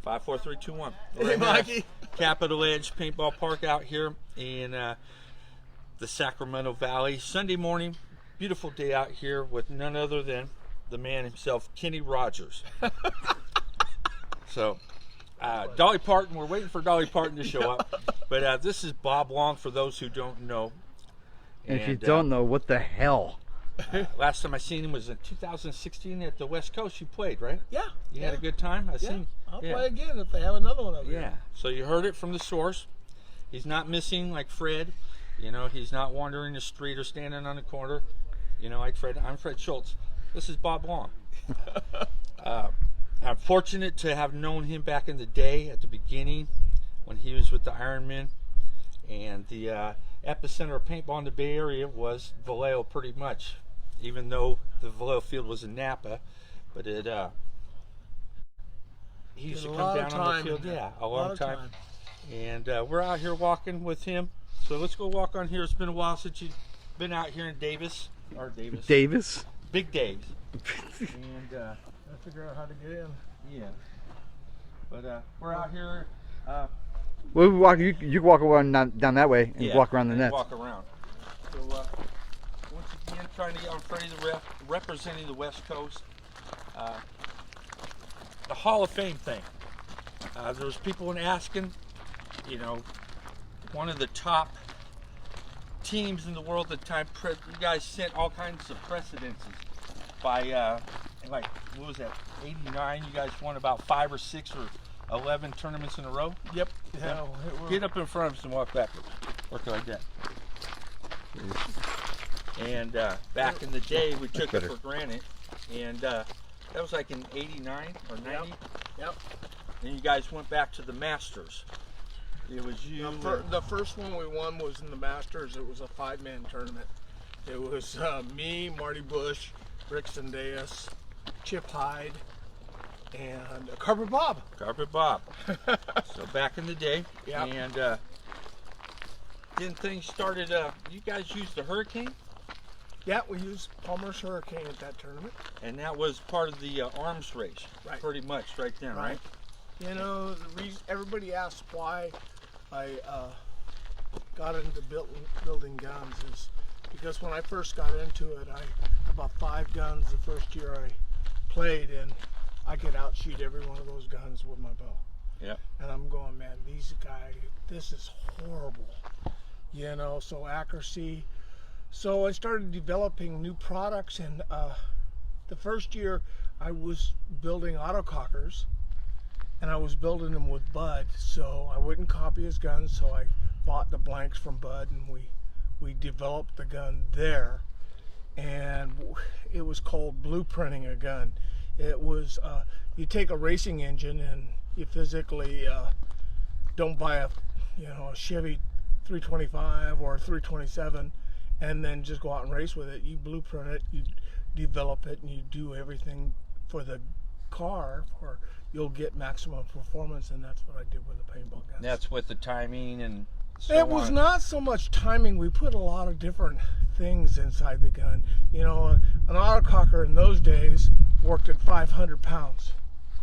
5, 4, 3, 2, 1. Hey, Mikey. Capitol Edge Paintball Park out here in the Sacramento Valley. Sunday morning, beautiful day out here with none other than the man himself, Kenny Rogers. So, Dolly Parton, we're waiting for Dolly Parton to show up. But this is Bob Long, for those who don't know. And if you don't know, what the hell? Last time I seen him was in 2016 at the West Coast. You played, right? Yeah. You had a good time? I'll play again if they have another one over Yeah. here. So you heard it from the source. He's not missing like Fred. You know, he's not wandering the street or standing on the corner. You know, like Fred. I'm Fred Schultz. This is Bob Long. I'm fortunate to have known him back in the day at the beginning when he was with the Ironmen. And the epicenter of paintball in the Bay Area was Vallejo pretty much, even though the Vallejo field was in Napa. But he used to come down on the field, a long time. And we're out here walking with him. So let's go walk on here. It's been a while since you've been out here in Davis. Davis? Big Days. And Gotta figure out how to get in. yeah. But we're out here. Well, we walk. You can walk around down that way and walk around the net. Walk around. So once again, trying to get on Freddy the Ref, representing the West Coast. The Hall of Fame thing. There was people asking, you know, one of the top teams in the world at the time. You guys sent all kinds of precedences by like, what was that, 89? You guys won about 5 or 6 or 11 tournaments in a row. Yep. Yeah. Get up in front of us and walk backwards. Work like that. And back in the day, we took it for granted. And that was like in 89 or 90. Yep. And you guys went back to the Masters. It was you. The first one we won was in the Masters. It was a 5-man tournament. It was me, Marty Bush, Rick Sendejas, Chip Hyde, and Carpet Bob. Carpet Bob. So back in the day. Yeah. And then things started, you guys used the Hurricane? Yeah, we used Palmer's Hurricane at that tournament. And that was part of the arms race. Right. Pretty much right then, right? You know, the reason everybody asks why I got into building guns is because when I first got into it, I had about 5 guns the first year I played, and I could outshoot every one of those guns with my bow. Yeah. And I'm going, man, these guys, this is horrible. You know, so accuracy. So I started developing new products, and the first year I was building autocockers, and I was building them with Bud, so I wouldn't copy his guns, so I bought the blanks from Bud, and we developed the gun there, and it was called blueprinting a gun. It was, you take a racing engine and you physically don't buy a Chevy 325 or a 327 and then just go out and race with it. You blueprint it, you develop it, and you do everything for the car, or you'll get maximum performance, and that's what I did with the paintball guns. That's with the timing and so It was not so much timing. We put a lot of different things inside the gun. You know, an autococker in those days worked at 500 pounds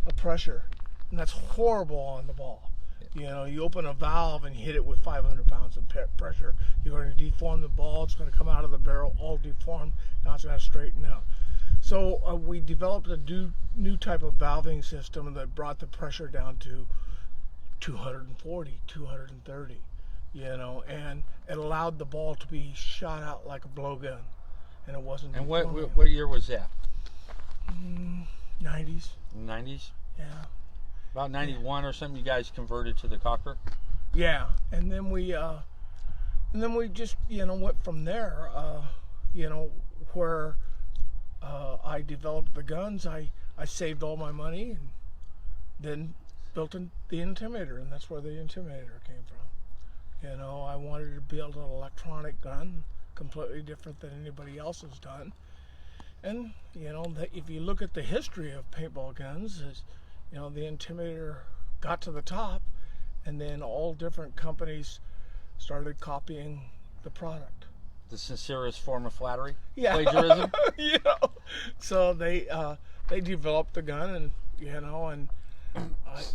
of pressure, and that's horrible on the ball. You know, you open a valve and you hit it with 500 pounds of pressure, you're going to deform the ball. It's going to come out of the barrel all deformed. Now it's going to straighten out. So we developed a new type of valving system that brought the pressure down to 240, 230. You know, and it allowed the ball to be shot out like a blowgun, and it wasn't. And what year was that? 90s. 90s? Yeah. About 91 or something. You guys converted to the cocker. Yeah, and then we just went from there. Where I developed the guns, I saved all my money and then built the Intimidator, and that's where the Intimidator came from. You know, I wanted to build an electronic gun, completely different than anybody else has done. And, you know, if you look at the history of paintball guns, you know, the Intimidator got to the top, and then all different companies started copying the product. The sincerest form of flattery? Yeah. Plagiarism? You know, so they developed the gun, and, you know, and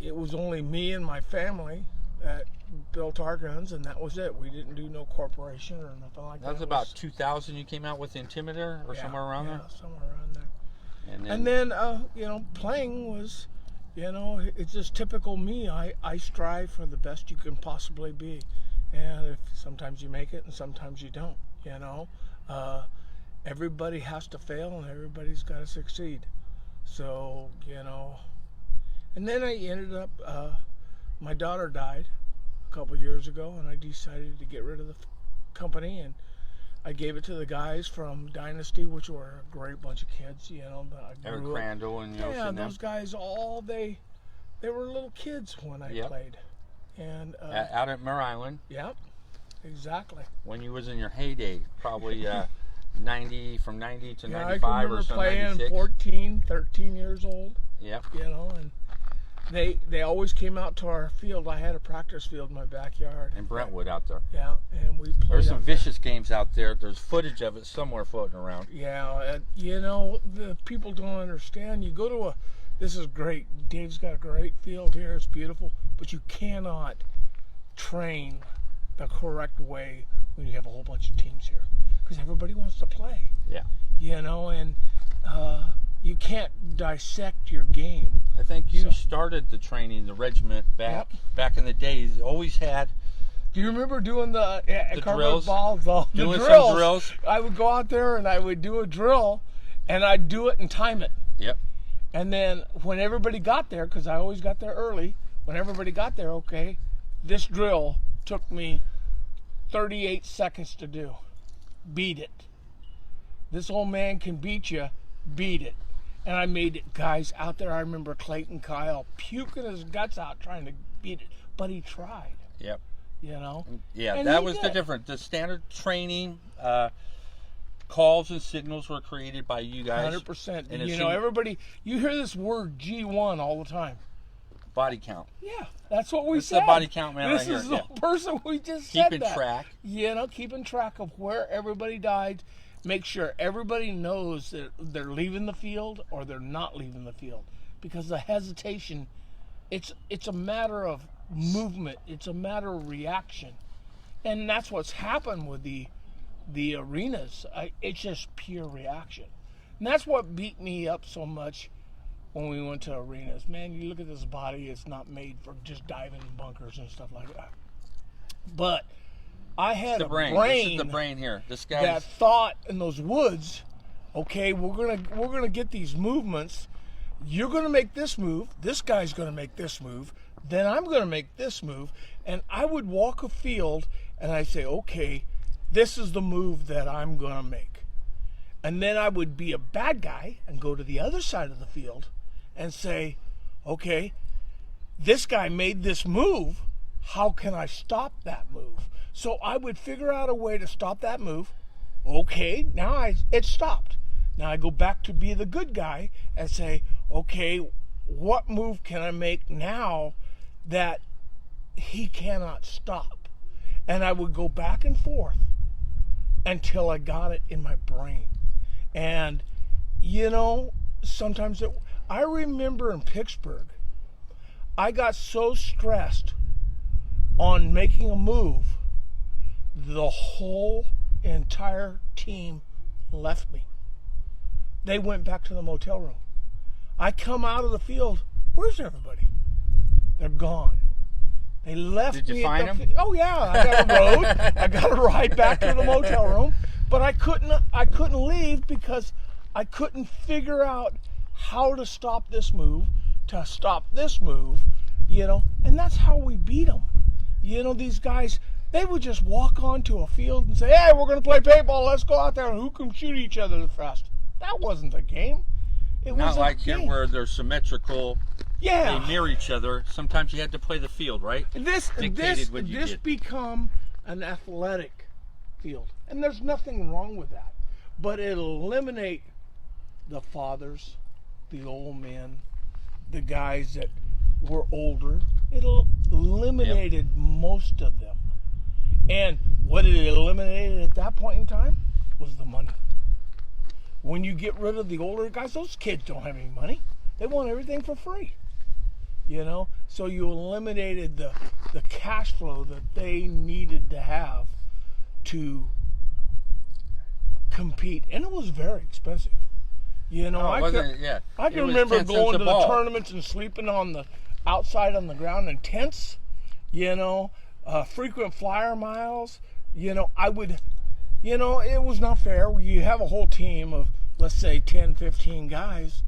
it was only me and my family that built our guns, and that was it. We didn't do no corporation or nothing like that. That was about 2000 you came out with the Intimidator, or somewhere around there? Yeah, somewhere around there. And then, You know, playing was, you know, it's just typical me. I strive for the best you can possibly be. And sometimes you make it and sometimes you don't, you know. Everybody has to fail and everybody's got to succeed. So, you know. And then I ended up, my daughter died a couple years ago, and I decided to get rid of the company, and I gave it to the guys from Dynasty, which were a great bunch of kids, you know. Eric Crandall and yeah, those guys all they were little kids when I played, and out at Mare Island. Yep, exactly. When you was in your heyday, probably 90 from 90 to 95 I remember or so. Playing 96. 14, 13 years old. Yep. You know, and they always came out to our field. I had a practice field in my backyard. In Brentwood out there. Yeah, and we played. There's some vicious games out there. There's footage of it somewhere floating around. Yeah, and, you know, the people don't understand. You go to this is great. Dave's got a great field here. It's beautiful, but you cannot train the correct way when you have a whole bunch of teams here, because everybody wants to play. Yeah. You know, and you can't dissect your game. I think you started the training, the regiment back in the days. Always had. Do you remember doing the drills? Balls? The Doing drills. some drills. I would go out there and I would do a drill, and I'd do it and time it. Yep. And then when everybody got there, because I always got there early, when everybody got there, okay, this drill took me 38 seconds to do. Beat it. This old man can beat you. Beat it. And I made it, guys out there. I remember Clayton Kyle puking his guts out trying to beat it, but he tried. Yep. You know. Yeah, and that was the difference. The standard training calls and signals were created by you guys. 100%. And you know, everybody. You hear this word G1 all the time. Body count. Yeah, that's what we This said. is the body count man This right is here. the person we just said Keeping that. track. You know, keeping track of where everybody died. Make sure everybody knows that they're leaving the field or they're not leaving the field, because the hesitation, it's a matter of movement. It's a matter of reaction, and that's what's happened with the arenas. It's just pure reaction, and that's what beat me up so much when we went to arenas. Man, you look at this body; it's not made for just diving in bunkers and stuff like that. But I had a brain. This is the brain here. This guy that thought in those woods, okay, we're gonna get these movements. You're gonna make this move. This guy's gonna make this move. Then I'm gonna make this move. And I would walk a field and I say, okay, this is the move that I'm gonna make. And then I would be a bad guy and go to the other side of the field and say, okay, this guy made this move. How can I stop that move? So I would figure out a way to stop that move. Okay, now it stopped. Now I go back to be the good guy and say, okay, what move can I make now that he cannot stop? And I would go back and forth until I got it in my brain. And, you know, sometimes I remember in Pittsburgh, I got so stressed on making a move, the whole entire team left me. They went back to the motel room. I come out of the field. Where's everybody? They're gone. They left me. Did you find them? Oh yeah, I got a road. I got a ride back to the motel room, but I couldn't leave because I couldn't figure out how to stop this move, to stop this move, you know. And that's how we beat them. You know, these guys, they would just walk onto a field and say, hey, we're going to play paintball. Let's go out there and who can shoot each other the fast. That wasn't the game. It Not wasn't like a here game. where they're symmetrical. Yeah. They near each other. Sometimes you had to play the field, right? This become an athletic field. And there's nothing wrong with that. But it'll eliminate the fathers, the old men, the guys that were older. It'll eliminated most of them. And what it eliminated at that point in time was the money. When you get rid of the older guys, those kids don't have any money. They want everything for free. you know. So you eliminated the cash flow that they needed to have to compete, and it was very expensive. You know, I can remember going to the tournaments and sleeping on the outside on the ground in tents. You know, frequent flyer miles. You know, I would, you know, it was not fair. You have a whole team of, let's say, 10, 15 guys,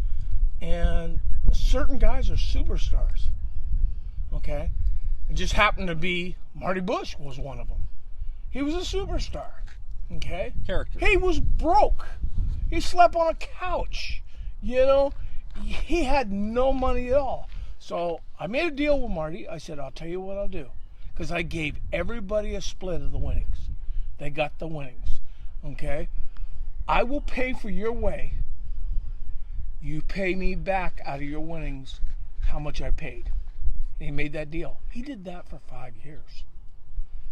and certain guys are superstars. Okay, it just happened to be Marty Bush was one of them. He was a superstar. Okay, character. He was broke. He slept on a couch. You know, he had no money at all. So I made a deal with Marty. I said, I'll tell you what I'll do, because I gave everybody a split of the winnings. They got the winnings. Okay, I will pay for your way. You pay me back out of your winnings how much I paid. And he made that deal. He did that for 5 years.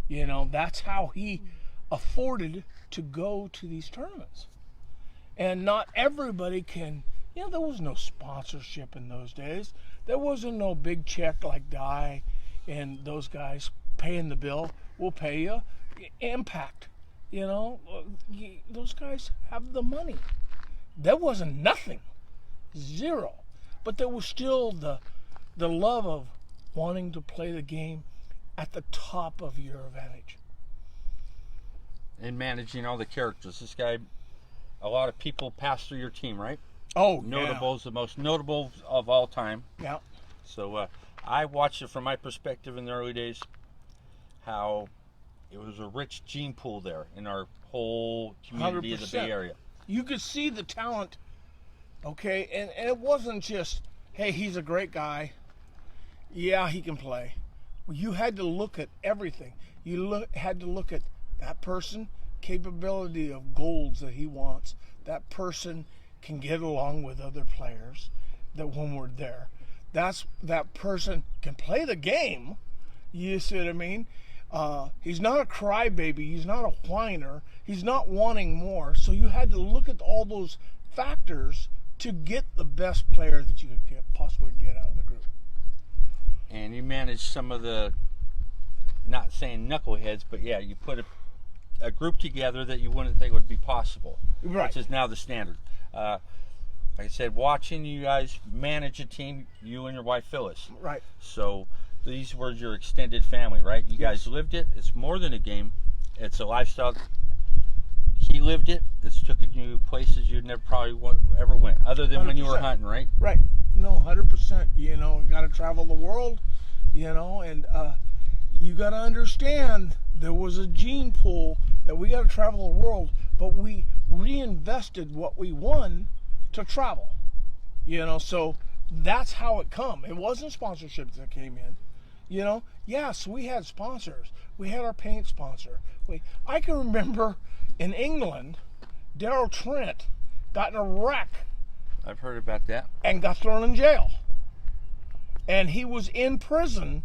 You know, that's how he afforded to go to these tournaments. And not everybody can, you know, there was no sponsorship in those days. There wasn't no big check like Di and those guys paying the bill. We'll pay you. Impact, you know, those guys have the money. There wasn't nothing. Zero. But there was still the love of wanting to play the game at the top of your advantage. And managing all the characters. This guy, a lot of people pass through your team, right? Oh, Notables, the most notable of all time. Yeah. So I watched it from my perspective in the early days, how it was a rich gene pool there in our whole community 100%. of the Bay Area. You could see the talent, okay? And it wasn't just, hey, he's a great guy. Yeah, he can play. You had to look at everything. You had to look at that person, capability of goals that he wants. That person can get along with other players that when we're there. That person can play the game. You see what I mean? He's not a crybaby. He's not a whiner. He's not wanting more. So you had to look at all those factors to get the best player that you could possibly get out of the group. And you managed some of the, not saying knuckleheads, but yeah, you put a group together that you wouldn't think would be possible, Right. which is now the standard. Like I said, watching you guys manage a team, you and your wife Phyllis. Right. So these were your extended family, right? You guys lived it. It's more than a game. It's a lifestyle. He lived it. It's took you places you'd never probably ever went, other than 100%. When you were hunting, right? Right. No, 100%. You know, you got to travel the world, you know, and you got to understand there was a gene pool that we got to travel the world, but we reinvested what we won to travel, you know, so that's how it come. It wasn't sponsorships that came in, you know. Yes, we had sponsors. We had our paint sponsor. I can remember in England, Daryl Trent got in a wreck. I've heard about that. And got thrown in jail. And he was in prison,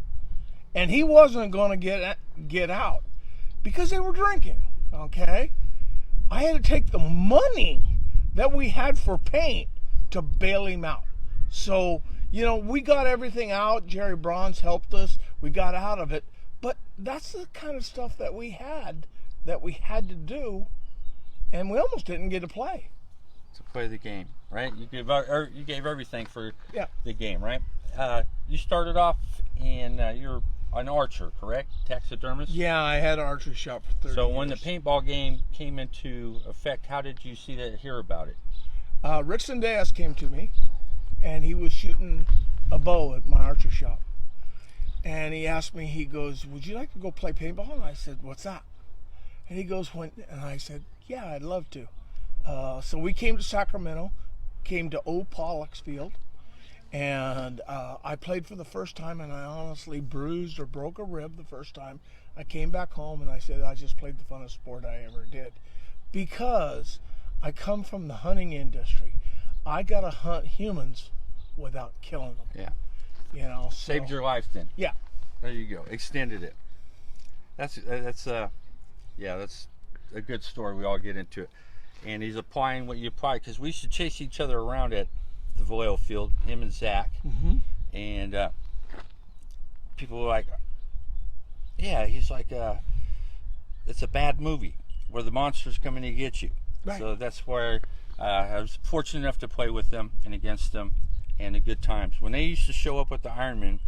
and he wasn't going to get out because they were drinking, okay? I had to take the money that we had for paint to bail him out. So, you know, we got everything out. Jerry Bronze helped us. We got out of it. But that's the kind of stuff that we had to do, and we almost didn't get to play. To play the game, right? You gave everything for the game, right? You started off and you're an archer, correct? Taxidermist? Yeah, I had an archery shop for 30 years. So when the paintball game came into effect, how did you see that, hear about it? Rick Sendejas came to me, and he was shooting a bow at my archery shop. And he asked me, he goes, would you like to go play paintball? And I said, what's that? And he goes, when? And I said, yeah, I'd love to. So we came to Sacramento, came to Old Pollock's Field, and I played for the first time, and I honestly bruised or broke a rib the first time. I came back home, and I said, I just played the funnest sport I ever did. Because I come from the hunting industry. I got to hunt humans without killing them. Yeah. You know, so, saved your life then. Yeah. There you go. Extended it. That's a good story. We all get into it. And he's applying what you apply, because we used to chase each other around at the Vallejo field, him and Zach. Mm-hmm. And people were like, yeah, he's like, it's a bad movie where the monster's coming to get you. Right. So that's where I was fortunate enough to play with them and against them, and the good times. When they used to show up with the Ironman,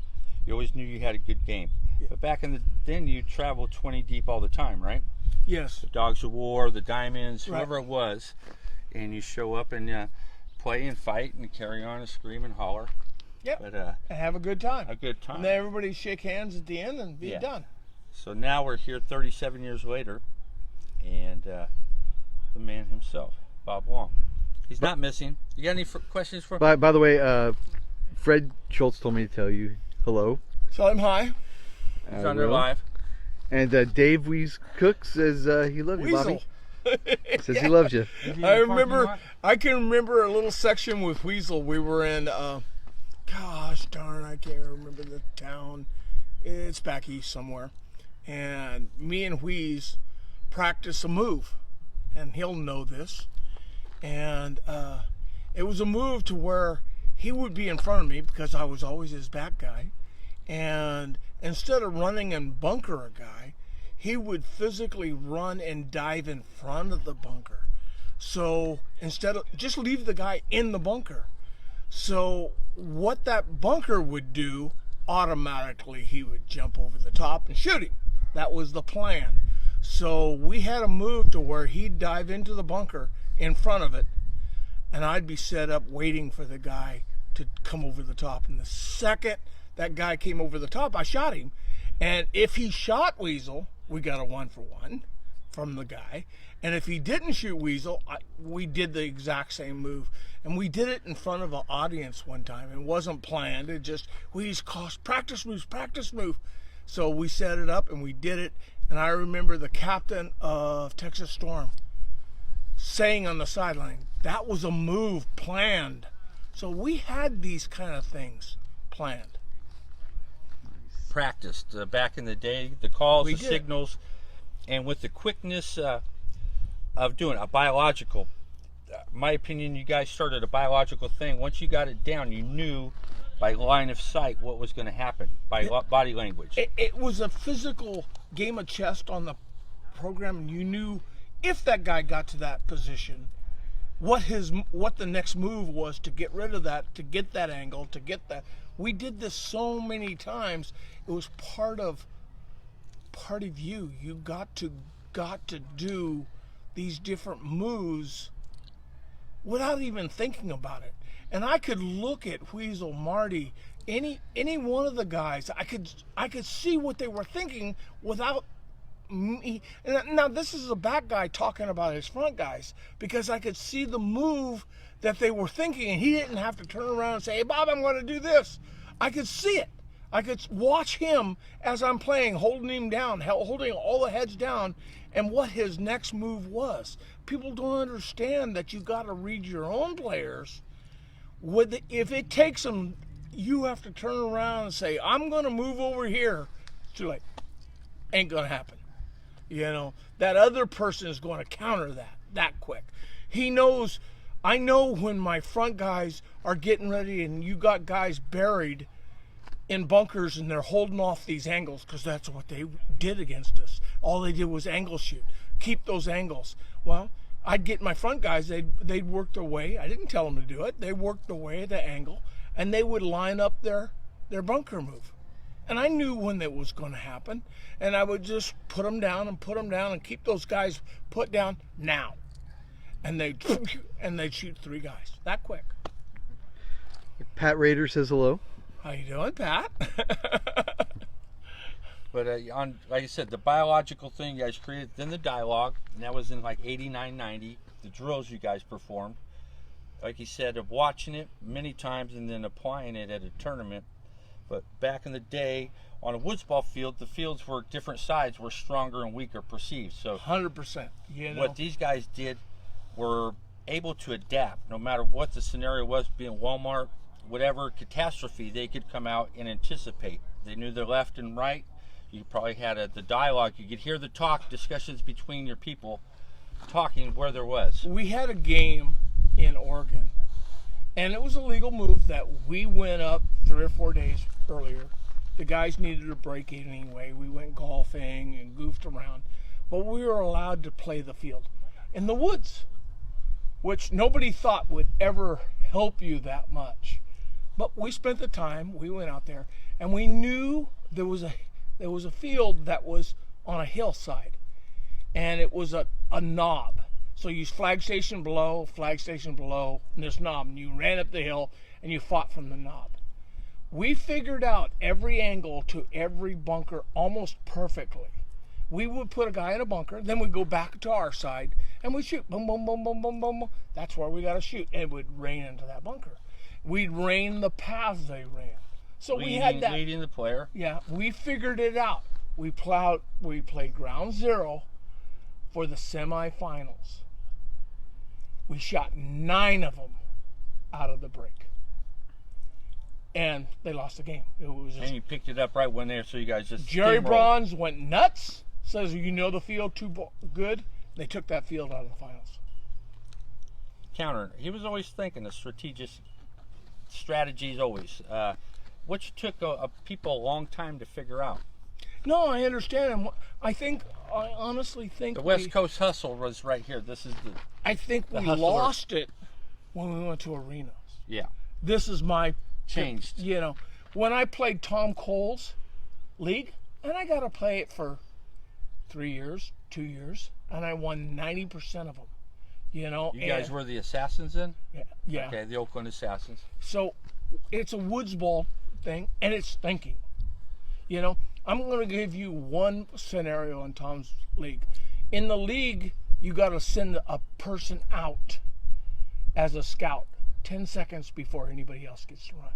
you always knew you had a good game. Yeah. But back in then you traveled 20 deep all the time, right? Yes. The Dogs of War, the Diamonds, Right. whoever it was, and you show up and play and fight and carry on and scream and holler. Yep. But And have a good time. a good time. And then everybody shake hands at the end and be Yeah. done. So now we're here 37 years later, and the man himself, Bob Long. He's not missing. You got any questions for him? By the way, Fred Schultz told me to tell you hello. Tell him hi. He's on there live. And Dave Wees Cook says he loves you, Bobby. Weasel. Says he loves you. I can remember a little section with Weasel. We were in, gosh darn, I can't remember the town. It's back east somewhere. And me and Wheeze practice a move. And he'll know this. And it was a move to where he would be in front of me because I was always his back guy. And instead of running and bunker a guy, he would physically run and dive in front of the bunker. So instead of just leave the guy in the bunker. So what that bunker would do, automatically he would jump over the top and shoot him. That was the plan. So we had a move to where he'd dive into the bunker in front of it, and I'd be set up waiting for the guy to come over the top. And the second that guy came over the top, I shot him. And if he shot Weasel, we got a 1-for-1 from the guy. And if he didn't shoot Weasel, we did the exact same move. And we did it in front of an audience one time. It wasn't planned. It just, we just cost practice move. So we set it up and we did it. And I remember the captain of Texas Storm saying on the sideline, that was a move planned. So we had these kind of things planned. Practiced back in the day, the calls, We the did. signals, and with the quickness of doing a biological, my opinion, you guys started a biological thing. Once you got it down, you knew by line of sight what was going to happen by body language. It was a physical game of chess on the program, and you knew if that guy got to that position, what the next move was to get rid of that, to get that angle, to get that. We did this so many times. It was part of you. You got to do these different moves without even thinking about it. And I could look at Weasel, Marty, any one of the guys. I could see what they were thinking without me. Now this is a back guy talking about his front guys, because I could see the move that they were thinking, and he didn't have to turn around and say, "Hey Bob, I'm going to do this." I could see it. I could watch him as I'm playing, holding him down, holding all the heads down, and what his next move was. People don't understand that you got to read your own players. If it takes them, you have to turn around and say, "I'm going to move over here." It's too late. Ain't going to happen. You know, that other person is going to counter that quick. He knows. I know when my front guys are getting ready and you got guys buried in bunkers and they're holding off these angles, because that's what they did against us. All they did was angle shoot. Keep those angles. Well, I'd get my front guys, they'd work their way. I didn't tell them to do it. They worked their way at the angle, and they would line up their bunker move. And I knew when that was going to happen, and I would just put them down and keep those guys put down now. And they'd shoot 3 guys that quick. Pat Rader says hello. How you doing, Pat? But on, like I said, the biological thing you guys created, then the dialogue, and that was in like 89, 90, the drills you guys performed. Like you said, of watching it many times and then applying it at a tournament. But back in the day, on a woods ball field, the fields were different sides were stronger and weaker perceived. So 100%. You know? What these guys did were able to adapt, no matter what the scenario was, being Walmart, whatever catastrophe, they could come out and anticipate. They knew their left and right. You probably had the dialogue. You could hear the discussions between your people talking where there was. We had a game in Oregon, and it was a legal move that we went up 3 or 4 days earlier The guys needed a break anyway. We went golfing and goofed around. But we were allowed to play the field in the woods, which nobody thought would ever help you that much. But we spent the time, we went out there, and we knew there was a field that was on a hillside, and it was a knob. So you flag station below, and this knob, and you ran up the hill, and you fought from the knob. We figured out every angle to every bunker almost perfectly. We would put a guy in a bunker, then we'd go back to our side, and we'd shoot. Boom, boom, boom, boom, boom, boom. That's where we got to shoot. And it would rain into that bunker. We'd rain the paths they ran. So we had that. Leading the player. Yeah, we figured it out. We played ground zero for the semifinals. We shot 9 of them out of the break. And they lost the game. It was just, and you picked it up right when there, so you guys just Jerry steamrolled. Bronze went nuts. Says, you know the field too good. They took that field out of the finals. Counter. He was always thinking of strategies always. Which took people a long time to figure out. No, I understand. I honestly think The West Coast hustle was right here. This is the. I think we hustler. lost it when we went to arenas. Yeah. This is my Changed. You know, when I played Tom Cole's league, and I got to play it for 3 years, 2 years, and I won 90% of them. You know, You guys were the Assassins then? Yeah. Okay, the Oakland Assassins. So it's a woods ball thing, and it's thinking. You know, I'm going to give you one scenario in Tom's league. In the league, you got to send a person out as a scout 10 seconds before anybody else gets to run.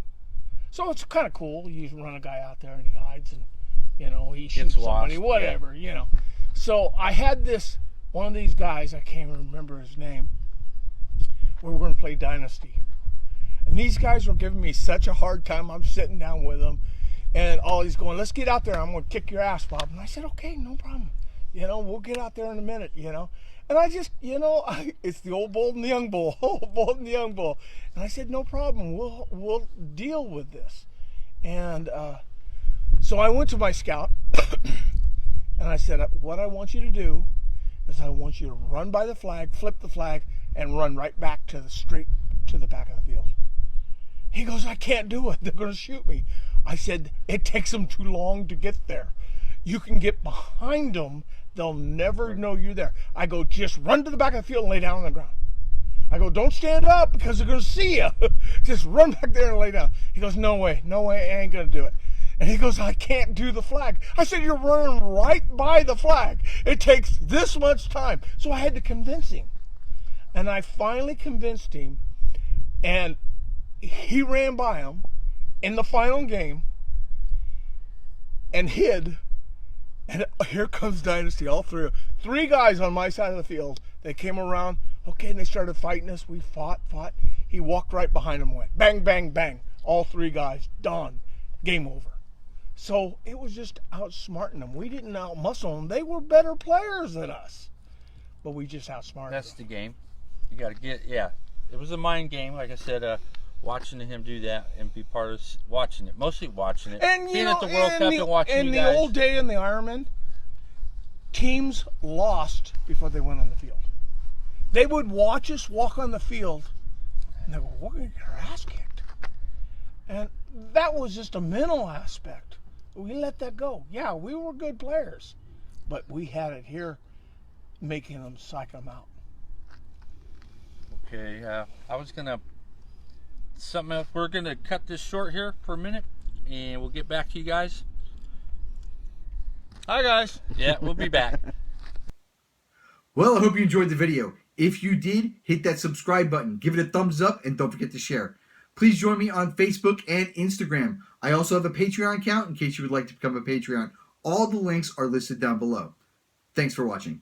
So it's kind of cool. You run a guy out there and he hides and, you know, he shoots somebody, whatever, you know. So I had one of these guys, I can't remember his name, we were going to play Dynasty. And these guys were giving me such a hard time. I'm sitting down with them, and all he's going, let's get out there. I'm going to kick your ass, Bob. And I said, okay, no problem. You know, we'll get out there in a minute, you know. And I just, you know, it's the old bull and the young bull, old bull and the young bull. And I said, no problem. We'll deal with this. And so I went to my scout, and I said, what I want you to do is I want you to run by the flag, flip the flag, and run right back straight to the back of the field. He goes, I can't do it. They're going to shoot me. I said, it takes them too long to get there. You can get behind them. They'll never know you're there. I go, just run to the back of the field and lay down on the ground. I go, don't stand up because they're going to see you. Just run back there and lay down. He goes, no way, I ain't going to do it. And he goes, I can't do the flag. I said, you're running right by the flag. It takes this much time. So I had to convince him. And I finally convinced him, and he ran by him in the final game and hid. And here comes Dynasty, all three guys on my side of the field. They came around, okay, and they started fighting us. We fought. He walked right behind them, went bang, bang, bang. All 3 guys, done, game over. So it was just outsmarting them. We didn't outmuscle them. They were better players than us, but we just outsmarted That's them. the game. You got to get, It was a mind game, like I said. Watching him do that and be part of watching it, mostly watching it. And being at the World Cup and watching you guys. In the old day in the Ironman, teams lost before they went on the field. They would watch us walk on the field, and they go, we're going to get our ass kicked. And that was just a mental aspect. We let that go. Yeah, we were good players, but we had it here making them psych them out. Okay, I was going to... Something else. We're going to cut this short here for a minute, and we'll get back to you guys. Hi, guys. Yeah, we'll be back. Well, I hope you enjoyed the video. If you did, hit that subscribe button, give it a thumbs up, and don't forget to share. Please join me on Facebook and Instagram. I also have a Patreon account in case you would like to become a Patreon. All the links are listed down below. Thanks for watching.